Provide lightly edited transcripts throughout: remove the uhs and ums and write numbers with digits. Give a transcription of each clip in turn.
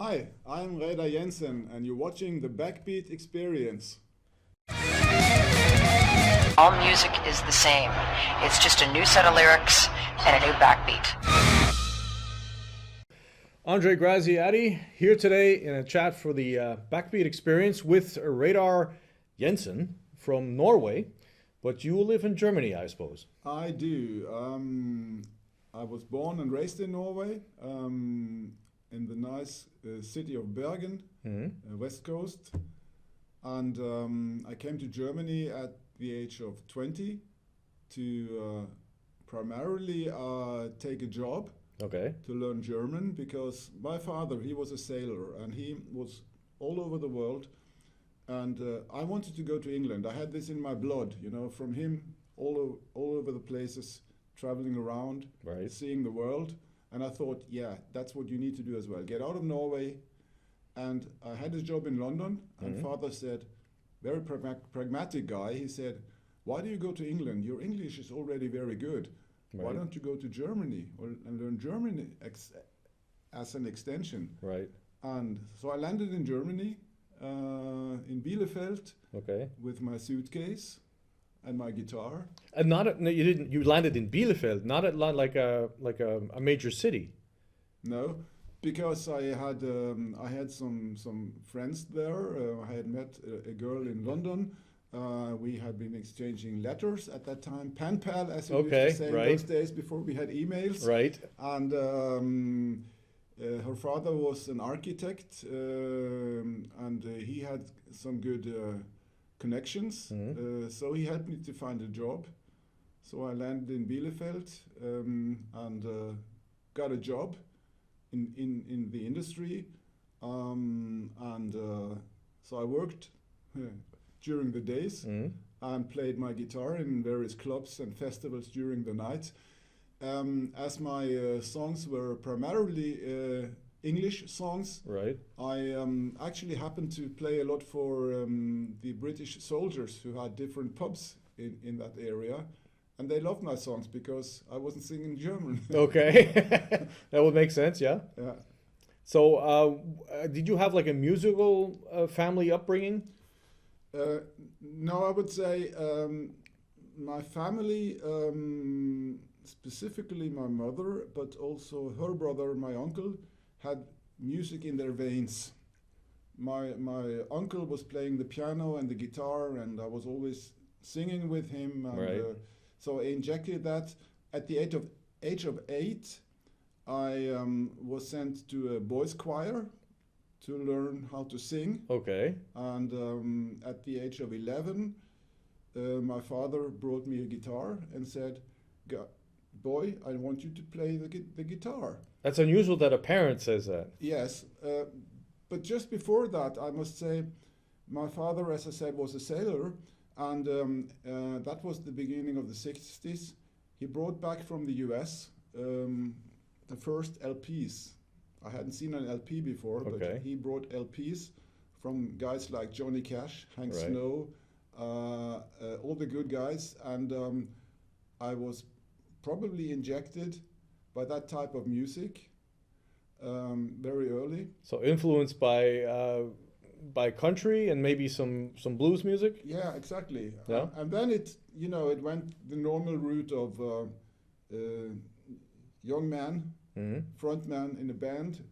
Hi, I'm Reidar Jensen and you're watching the Backbeat Experience. All music is the same. It's just a new set of lyrics and a new backbeat. AndreGraziadei here today in a chat for the Backbeat Experience with Reidar Jensen from Norway, but you live in Germany, I suppose. I do. I was born and raised in Norway, in the nice city of Bergen, west coast. And I came to Germany at the age of 20 to primarily take a job. Okay. To learn German, because my father, he was a sailor and he was all over the world, and I wanted to go to England. I had this in my blood, you know, from him, all over the places, traveling around, right, seeing the world. And I thought, yeah, that's what you need to do as well. Get out of Norway. And I had a job in London, and father said, very pragmatic guy, he said, why do you go to England? Your English is already very good. right, Why don't you go to Germany and learn German as an extension? right, And so I landed in Germany, in Bielefeld, okay, with my suitcase and my guitar. and no, you didn't. You landed in Bielefeld, not at like a major city. No, because I had some friends there. I had met a girl in London. We had been exchanging letters at that time, pen pal, as we used to say right, in those days before we had emails. Right. And her father was an architect, and he had some good connections. So he helped me to find a job. So I landed in Bielefeld and got a job in the industry. So I worked during the days and played my guitar in various clubs and festivals during the night. As my songs were primarily English songs, Right. I actually happened to play a lot for the British soldiers who had different pubs in that area. And they loved my songs because I wasn't singing German. Okay, that would make sense. Yeah. Yeah. So, did you have like a musical family upbringing? No, I would say my family, specifically my mother, but also her brother, my uncle, had music in their veins. My uncle was playing the piano and the guitar, and I was always singing with him. And, Right. So I injected that. At the age of 8, I was sent to a boys' choir to learn how to sing. Okay. And at the age of 11, my father brought me a guitar and said, boy, I want you to play the guitar. That's unusual that a parent says that. Yes, but just before that, I must say, my father, as I said, was a sailor, and that was the beginning of the 60s. He brought back from the US the first LPs. I hadn't seen an LP before, Okay. but he brought LPs from guys like Johnny Cash, Hank Right. Snow, all the good guys, and I was probably injected by that type of music very early. So influenced by country and maybe some blues music. Yeah, exactly. Yeah. And then it went the normal route of young man, front man in a band.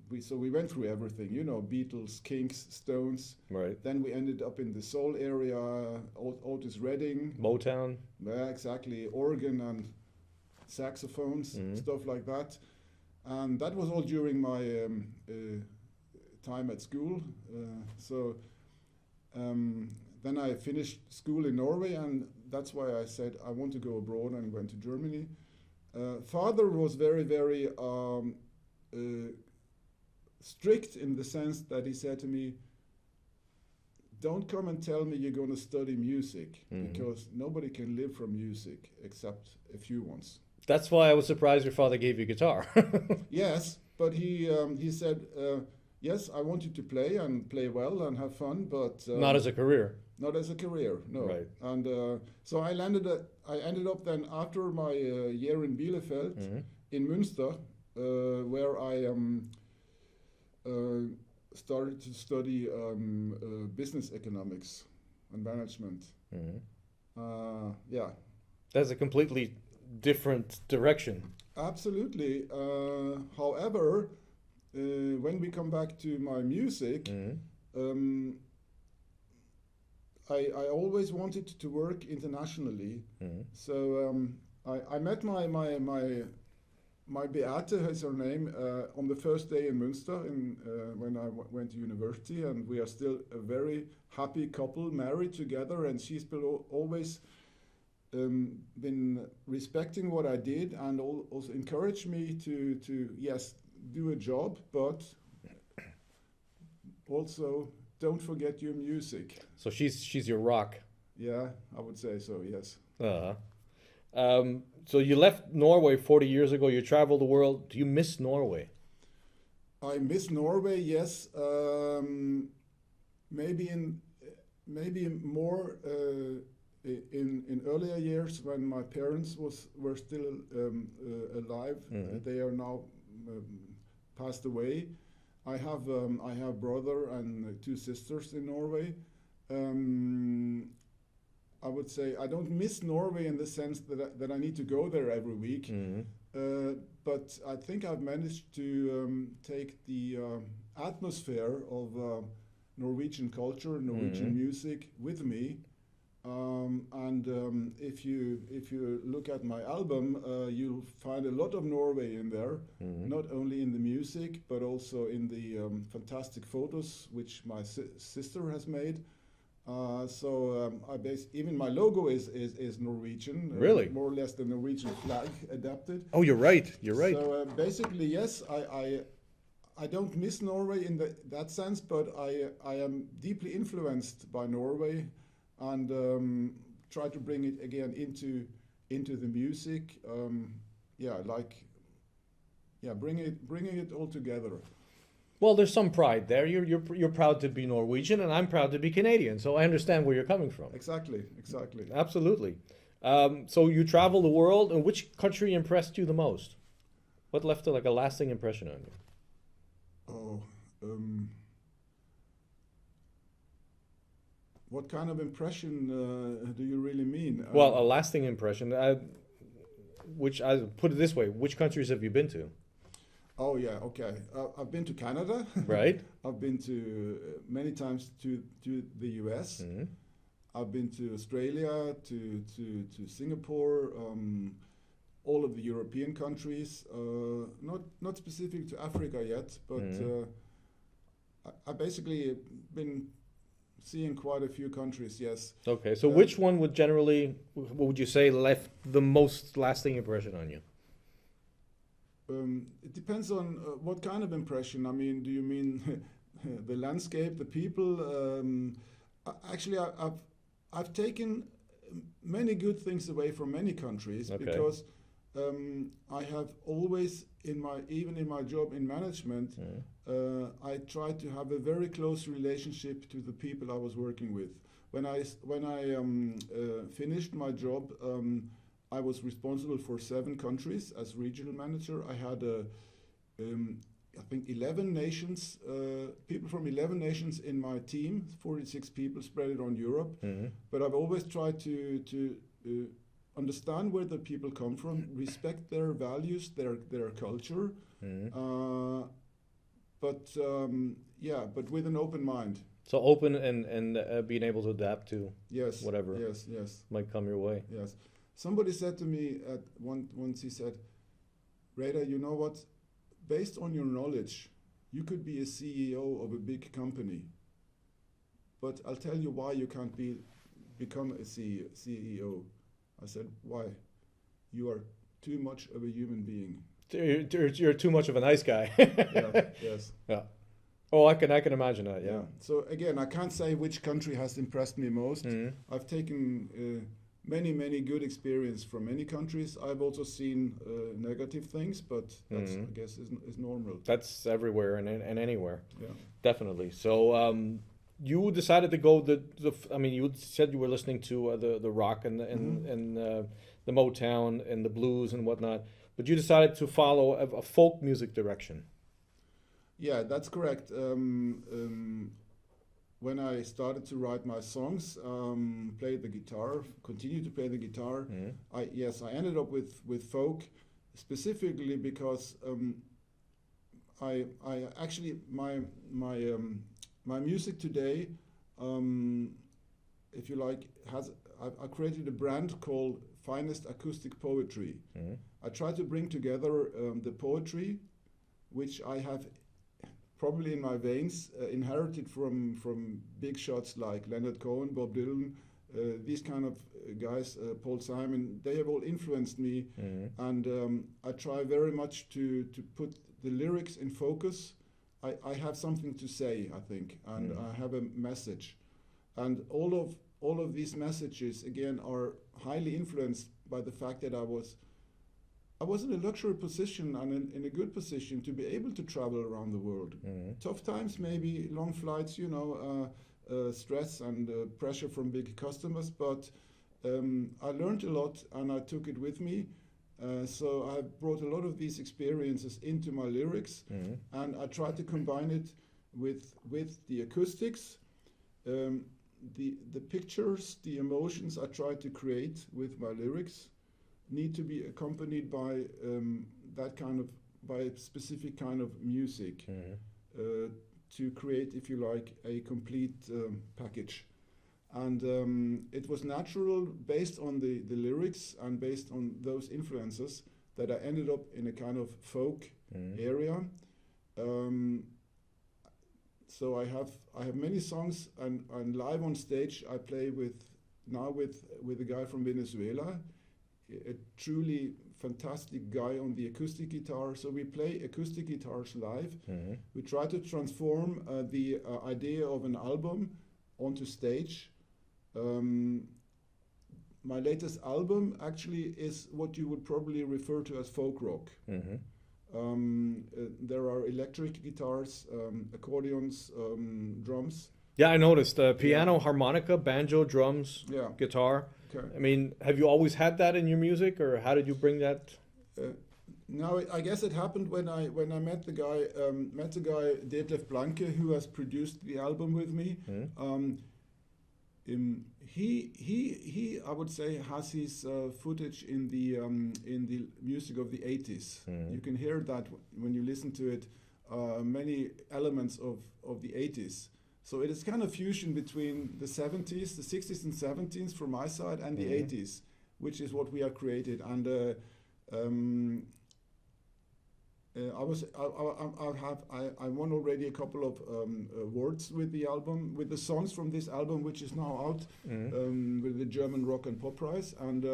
We went through everything, Beatles, Kinks, Stones. Right. Then we ended up in the soul area, Otis Redding. Motown. Yeah, exactly. Organ and saxophones, stuff like that. And that was all during my time at school. Then I finished school in Norway, and that's why I said I want to go abroad, and went to Germany. Father was very, very strict in the sense that he said to me, don't come and tell me you're going to study music, because nobody can live from music except a few ones. That's why I was surprised your father gave you a guitar. Yes, but he said, yes, I want you to play and play well and have fun, but Not as a career. not as a career, no. Right. And so I ended up then after my year in Bielefeld in Münster, where I started to study business economics and management. Yeah. That's a completely different direction. Absolutely. However, when we come back to my music, I always wanted to work internationally. So I met my Beate, is her name, on the first day in Münster when I went to university, and we are still a very happy couple, married together, and she's always been respecting what I did and also encouraged me to yes, do a job, but also don't forget your music. So she's your rock. Yeah, I would say so, yes. So you left Norway 40 years ago. You traveled the world. Do you miss Norway? I miss Norway, yes. Maybe more in earlier years when my parents were still alive. They are now passed away. I have brother and two sisters in Norway. I would say I don't miss Norway in the sense that I need to go there every week, but I think I've managed to take the atmosphere of Norwegian culture, Norwegian music with me. If you look at my album, you'll find a lot of Norway in there, not only in the music but also in the fantastic photos which my sister has made. Even my logo is Norwegian. Really? More or less the Norwegian flag adapted. Oh, you're right. You're right. So basically, yes, I don't miss Norway in that sense, but I am deeply influenced by Norway, and try to bring it again into the music. Bringing it all together. Well, there's some pride there. You're proud to be Norwegian, and I'm proud to be Canadian. So I understand where you're coming from. Exactly. Absolutely. So you travel the world, and which country impressed you the most? What left a lasting impression on you? What kind of impression do you really mean? Well, a lasting impression. Which I put it this way: which countries have you been to? Oh yeah, okay. I've been to Canada. Right. I've been to many times to the US. I've been to Australia, to Singapore, all of the European countries. Not specific to Africa yet, but I basically been seeing quite a few countries. Yes. Okay. So which one would what would you say, left the most lasting impression on you? It depends on what kind of impression. I mean, do you mean the landscape, the people? Actually, I've taken many good things away from many countries, because I have always even in my job in management, I tried to have a very close relationship to the people I was working with. When I finished my job, I was responsible for 7 countries as regional manager. I had, I think, 11 nations, people from 11 nations in my team, 46 people spread it on Europe. But I've always tried to understand where the people come from, respect their values, their culture, but with an open mind. So open and being able to adapt to whatever might come your way. Yes. Somebody said to me once, he said, Reidar, you know what? Based on your knowledge, you could be a CEO of a big company. But I'll tell you why you can't become a CEO. I said, why? You are too much of a human being. You're too much of a nice guy. Yes. Yeah. Oh, I can imagine that. Yeah. So again, I can't say which country has impressed me most. I've taken many good experience from many countries. I've also seen negative things, but that's I guess is normal. That's everywhere and anywhere. Yeah. Definitely. So you decided to go I mean, you said you were listening to the rock and the Motown and the blues and whatnot, but you decided to follow a folk music direction. Yeah, that's correct. When I started to write my songs, play the guitar, continue to play the guitar, I ended up with folk, specifically because I actually my music today, if you like, I created a brand called Finest Acoustic Poetry. I try to bring together the poetry, which I have probably in my veins, inherited from big shots like Leonard Cohen, Bob Dylan, these kind of guys, Paul Simon. They have all influenced me, and I try very much to put the lyrics in focus. I have something to say, I think, and I have a message, and all of these messages again are highly influenced by the fact that I was in a luxury position and in a good position to be able to travel around the world. Tough times, maybe long flights, stress and pressure from big customers, but I learned a lot and I took it with me. So I brought a lot of these experiences into my lyrics, and I tried to combine it with the acoustics, the pictures, the emotions I tried to create with my lyrics need to be accompanied by by a specific kind of music to create, if you like, a complete package. And it was natural, based on the lyrics and based on those influences, that I ended up in a kind of folk area. So I have many songs, and live on stage I play with a guy from Venezuela, a truly fantastic guy on the acoustic guitar. So we play acoustic guitars live. We try to transform the idea of an album onto stage. My latest album actually is what you would probably refer to as folk rock. There are electric guitars, accordions, drums. Yeah, I noticed piano, harmonica, banjo, drums, guitar. Okay. I mean, have you always had that in your music, or how did you bring that? No, I guess it happened when I met the guy Detlef Blanke, who has produced the album with me. He I would say has his footage in the music of the 80s. You can hear that when you listen to it, many elements of the 80s. So it is kind of fusion between the 70s, the 60s and 70s from my side, and the 80s, which is what we have created. And I won already a couple of awards with the album, with the songs from this album, which is now out with the German Rock and Pop Prize. And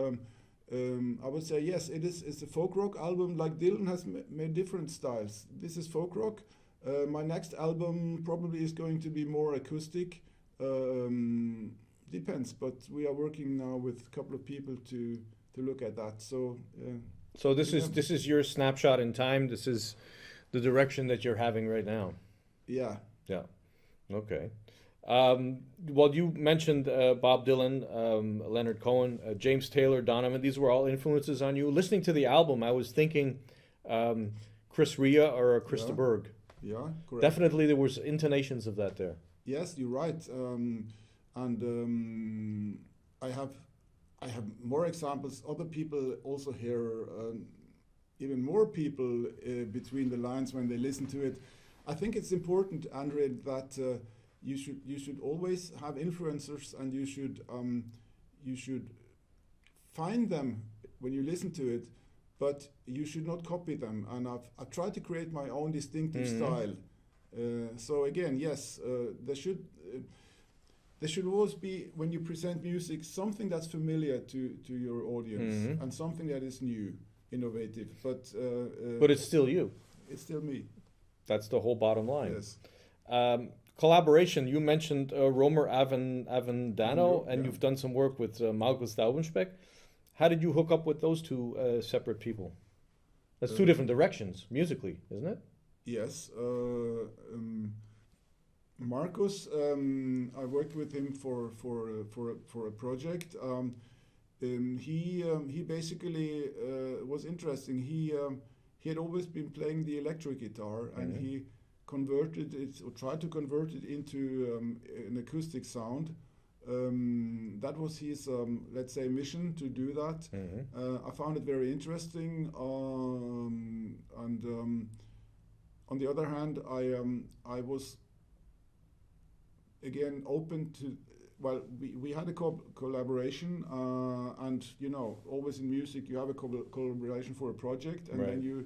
I would say yes, it's a folk rock album. Like Dylan has made different styles. This is folk rock. My next album probably is going to be more acoustic. Depends, but we are working now with a couple of people to look at that. So. So this is your snapshot in time. This is the direction that you're having right now. Yeah. Yeah. Okay. Well, you mentioned Bob Dylan, Leonard Cohen, James Taylor, Donovan. These were all influences on you. Listening to the album, I was thinking Chris Rea or Krista Berg. Yeah, correct. Definitely, there was intonations of that there. Yes, you're right. I have more examples. Other people also hear even more people between the lines when they listen to it. I think it's important, Andre, that you should always have influencers, and you should find them when you listen to it, but you should not copy them. And I've tried to create my own distinctive style. So again, yes, there should always be, when you present music, something that's familiar to your audience and something that is new, innovative. But it's still you. It's still me. That's the whole bottom line. Yes. Collaboration. You mentioned Romer Avendano, and you've done some work with Markus Daubenspek. How did you hook up with those two separate people? That's two different directions musically, isn't it? Yes. Markus, I worked with him for a project. He basically was interesting. He had always been playing the electric guitar, and he converted it or tried to convert it into an acoustic sound. That was his, let's say, mission to do that. I found it very interesting, and on the other hand, I was again open to. Well, we had a collaboration, and you know, always in music you have a collaboration for a project, and then you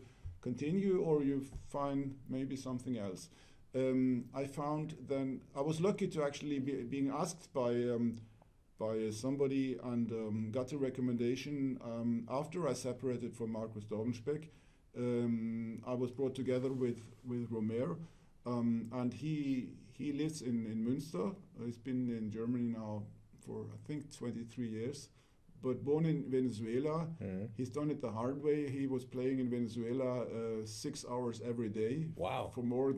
continue or you find maybe something else. I found then I was lucky to actually being asked by somebody and got a recommendation after I separated from Markus Dornschbeck. I was brought together with Romer, and he lives in Münster. He's been in Germany now for I think 23 years, but born in Venezuela. He's done it the hard way. He was playing in Venezuela 6 hours every day. Wow. For more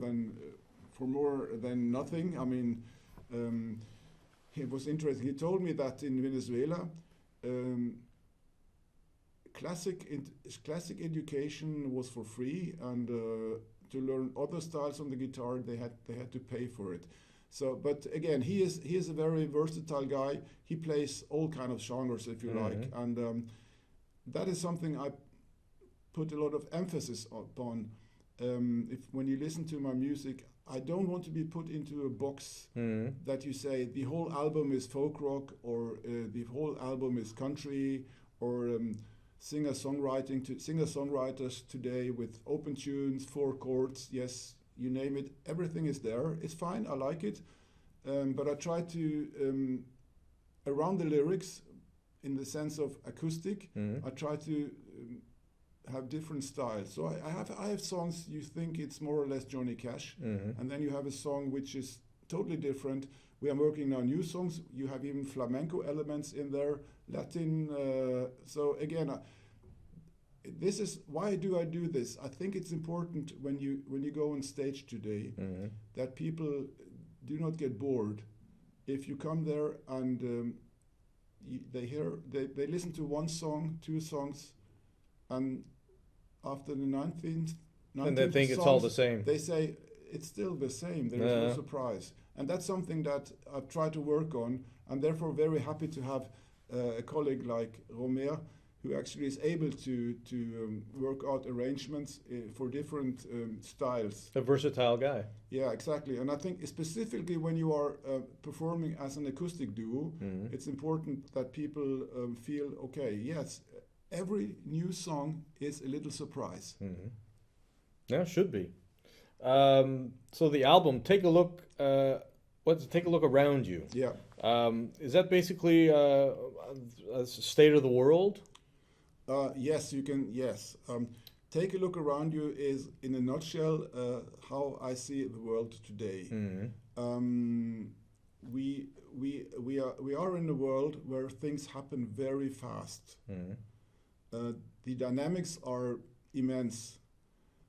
than nothing. I mean, it was interesting. He told me that in Venezuela, classic education was for free, and to learn other styles on the guitar, they had to pay for it. So, but again, he is a very versatile guy. He plays all kind of genres, if you like, and that is something I put a lot of emphasis upon. When you listen to my music, I don't want to be put into a box that you say the whole album is folk rock, or the whole album is country, or singer-songwriters today with open tunes, 4 chords, yes, you name it, everything is there. It's fine, I like it, but I try to, around the lyrics, in the sense of acoustic, I try to have different styles. So I have songs you think it's more or less Johnny Cash, and then you have a song which is totally different. We are working now new songs. You have even flamenco elements in there, Latin. So again, this is why do I do this? I think it's important when you go on stage today that people do not get bored. If you come there and they listen to one song, 2 songs, and after the 19th and they think it's all the same. They say it's still the same. There is no surprise, and that's something that I've tried to work on. I'm therefore very happy to have a colleague like Romer, who actually is able to work out arrangements for different styles. A versatile guy. Yeah, exactly. And I think specifically when you are performing as an acoustic duo, it's important that people feel, okay, yes, every new song is a little surprise. Yeah, should be. So the album, take a look. Take a look around you. Yeah. Is that basically a state of the world? Yes, you can. Yes. Take a look around you is, in a nutshell, how I see the world today. We are in a world where things happen very fast. The dynamics are immense.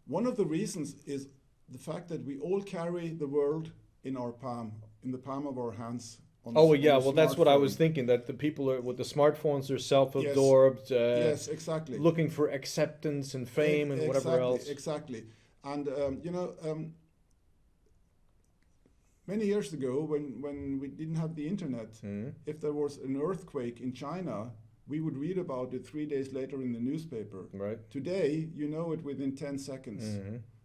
One of the reasons is the fact that we all carry the world in our palm, in the palm of our hands. Well, that's what I was thinking, that the people are with the smartphones are self-absorbed. Yes, exactly. Looking for acceptance and fame and whatever else. Exactly. And, many years ago, when we didn't have the internet, if there was an earthquake in China, we would read about it 3 days later in the newspaper. Right. Today, you know it within 10 seconds.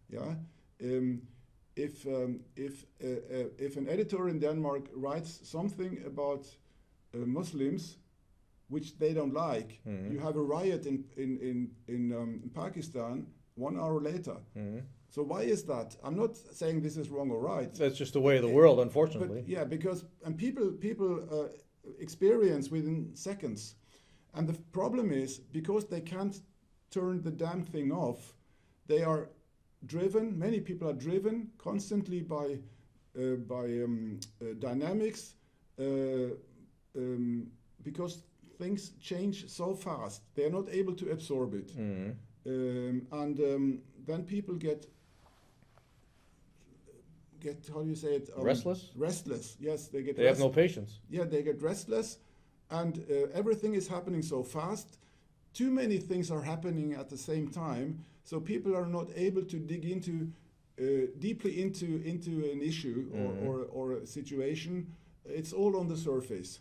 Yeah. If an editor in Denmark writes something about Muslims, which they don't like, you have a riot in Pakistan 1 hour later. So why is that? I'm not saying this is wrong or right. That's just the way of the world, unfortunately. But yeah, because people experience within seconds, and the problem is because they can't turn the damn thing off, they are driven. Many people are driven constantly by dynamics, because things change so fast. They are not able to absorb it, and then people get how do you say it? Restless. Restless. Yes, they get. They have no patience. Yeah, they get restless, and everything is happening so fast. Too many things are happening at the same time. So people are not able to dig into deeply into an issue or a situation, it's all on the surface.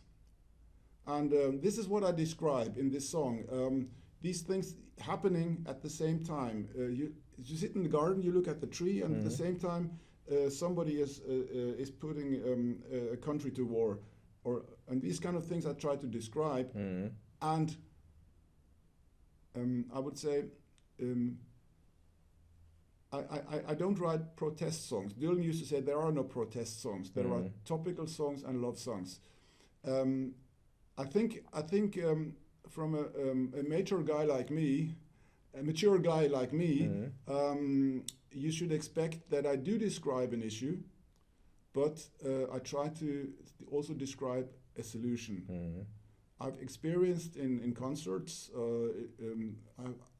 And this is what I describe in this song. These things happening at the same time. You sit in the garden, you look at the tree, and at the same time, somebody is putting a country to war, and these kind of things I try to describe. And I would say I don't write protest songs. Dylan used to say there are no protest songs. There are topical songs and love songs. I think from a mature guy like me, you should expect that I do describe an issue, but I try to also describe a solution. I've experienced in concerts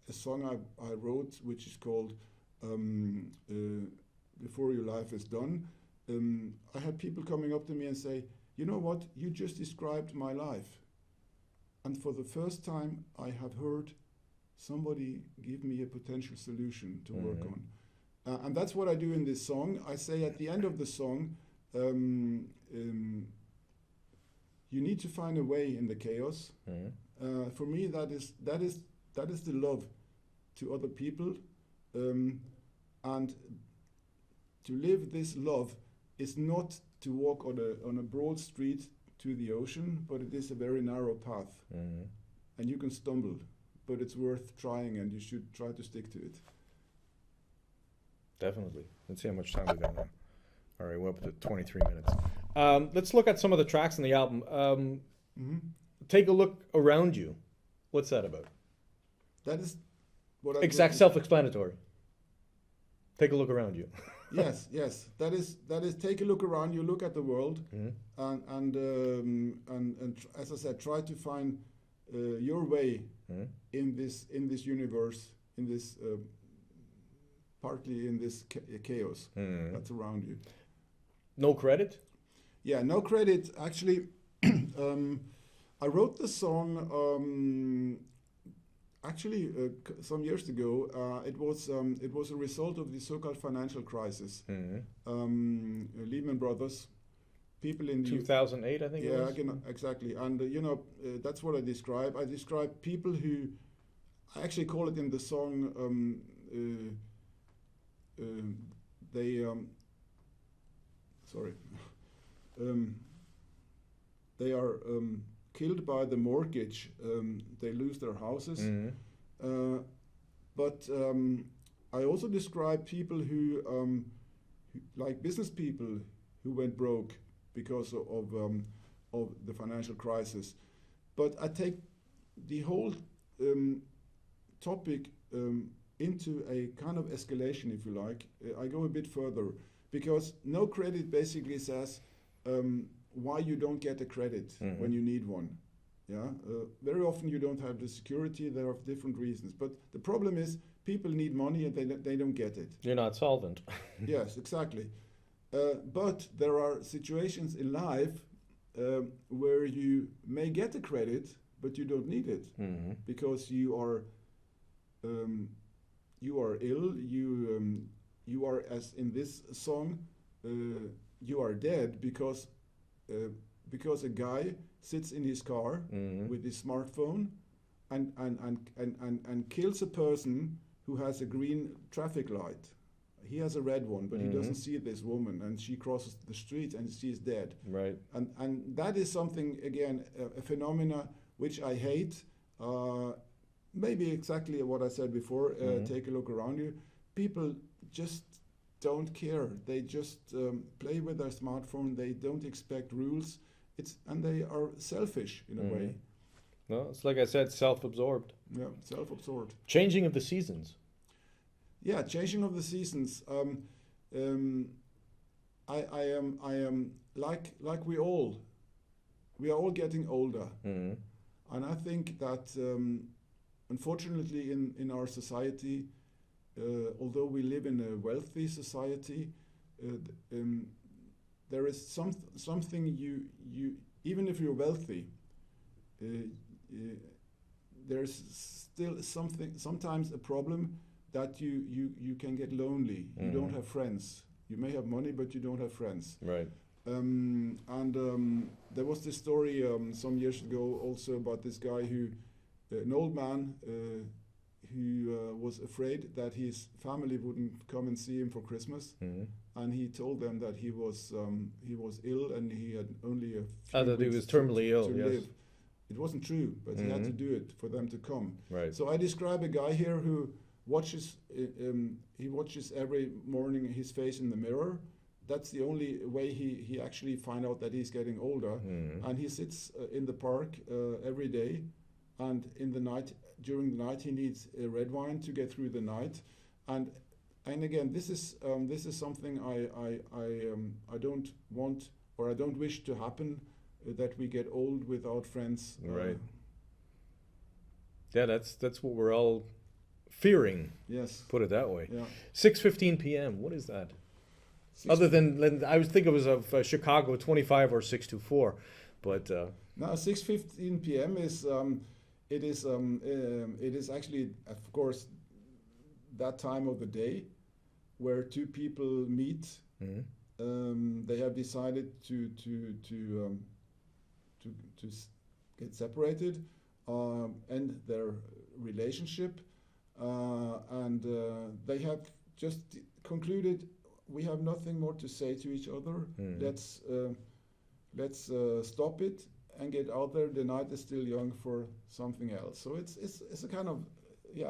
a song I wrote, which is called Before Your Life Is Done. I had people coming up to me and say, you know what, you just described my life. And for the first time, I have heard somebody give me a potential solution to work on. And that's what I do in this song. I say at the end of the song, you need to find a way in the chaos. For me, that is the love to other people. And to live this love is not to walk on a broad street to the ocean, but it is a very narrow path. And you can stumble, but it's worth trying, and you should try to stick to it. Definitely. Let's see how much time we got now. All right, we're up to 23 minutes. Let's look at some of the tracks in the album. Take a Look Around You. What's that about? That is what I exact self-explanatory. Take a look around you. Yes. That is. Take a look around you. Look at the world, and as I said, try to find your way in this universe, in this partly in this chaos that's around you. No credit? Yeah, no credit. Actually, I wrote the song. Some years ago, it was a result of the so-called financial crisis. Lehman Brothers, people in 2008, I think. Yeah, exactly. And that's what I describe. I describe people who, I actually call it in the song. They are killed by the mortgage. They lose their houses. But I also describe people who like business people who went broke because of the financial crisis. But I take the whole topic into a kind of escalation, if you like. I go a bit further, because no credit basically says why you don't get a credit when you need one. Yeah, very often you don't have the security. There are different reasons, but the problem is people need money and they don't get it. You're not solvent. Yes, exactly. But there are situations in life where you may get a credit, but you don't need it because you are ill. You are, as in this song, you are dead because a guy sits in his car with his smartphone and kills a person who has a green traffic light. He has a red one, but he doesn't see this woman, and she crosses the street and she's dead. Right. And that is something, again, a phenomena which I hate. Maybe exactly what I said before. Take a look around you. People just don't care. They just play with their smartphone. They don't expect rules. And they are selfish in a way. No, it's like I said, self-absorbed. Yeah, self-absorbed. Changing of the seasons. Yeah, changing of the seasons. I am like we are all getting older, and I think that unfortunately in our society, although we live in a wealthy society, there is something you even if you're wealthy, there's still sometimes a problem that you can get lonely. You don't have friends. You may have money, but you don't have friends. Right. There was this story some years ago also about this guy who, an old man who was afraid that his family wouldn't come and see him for Christmas, and he told them that he was ill and he had only a few that he weeks was terminally ill. to Yes. live. It wasn't true, but he had to do it for them to come. Right. So I describe a guy here who watches. He watches every morning his face in the mirror. That's the only way he actually find out that he's getting older. And he sits in the park every day, and during the night he needs a red wine to get through the night. And again, this is something I don't want, or I don't wish to happen, that we get old without friends. Right. Yeah, that's what we're all fearing. Yes. Put it that way. Yeah. 6:15 p.m. What is that? Other than I was thinking it was of Chicago 25 or 624, but now 6:15 p.m. is it is actually, of course, that time of the day where two people meet. They have decided to get separated, end their relationship, and they have just concluded, we have nothing more to say to each other. Let's stop it and get out there. The night is still young for something else. So it's a kind of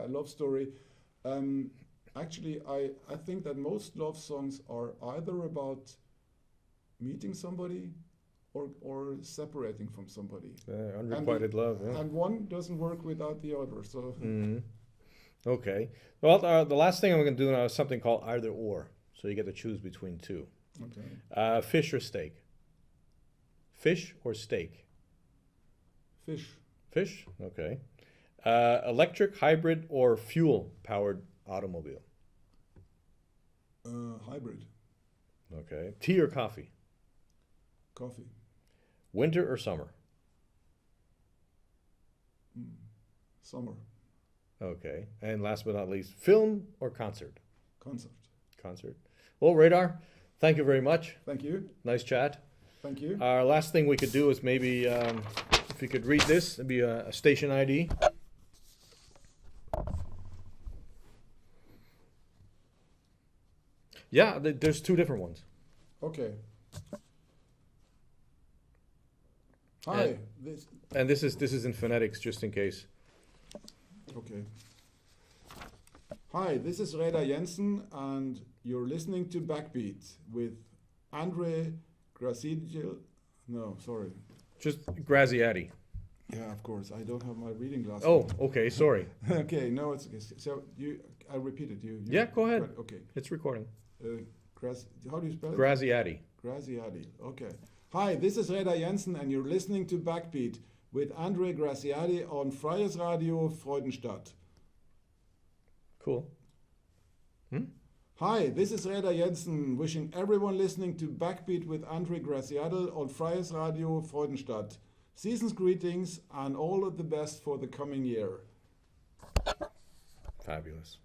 love story. Actually, I think that most love songs are either about meeting somebody or separating from somebody. Unrequited love. Yeah. And one doesn't work without the other. So. Okay. Well, the last thing I'm going to do now is something called either or. So you get to choose between two. Okay. Fish or steak? Fish or steak? Fish. Fish? Okay. Electric, hybrid, or fuel-powered automobile? Hybrid. Okay. Tea or coffee? Coffee. Winter or summer? Summer. Okay. And last but not least, film or concert? Concert. Concert. Well, Reidar, thank you very much. Thank you. Nice chat. Thank you. Our last thing we could do is maybe, if you could read this, it'd be a station ID. Yeah, there's two different ones. Okay. Hi. And this is in phonetics, just in case. Okay. Hi, this is Reidar Jensen, and you're listening to Backbeat with AndreGraziadei. No, sorry. Just Graziadei. Yeah, of course. I don't have my reading glasses. Oh, okay. Sorry. Okay, no, it's okay. So I repeat it. Yeah, go ahead. Okay. It's recording. How do you spell it? Graziadei. Graziadei. Okay. Hi, this is Reidar Jensen, and you're listening to Backbeat with AndreGraziadei on Freies Radio Freudenstadt. Cool. Hi, this is Reidar Jensen, wishing everyone listening to Backbeat with AndreGraziadei on Freies Radio Freudenstadt season's greetings and all of the best for the coming year. Fabulous.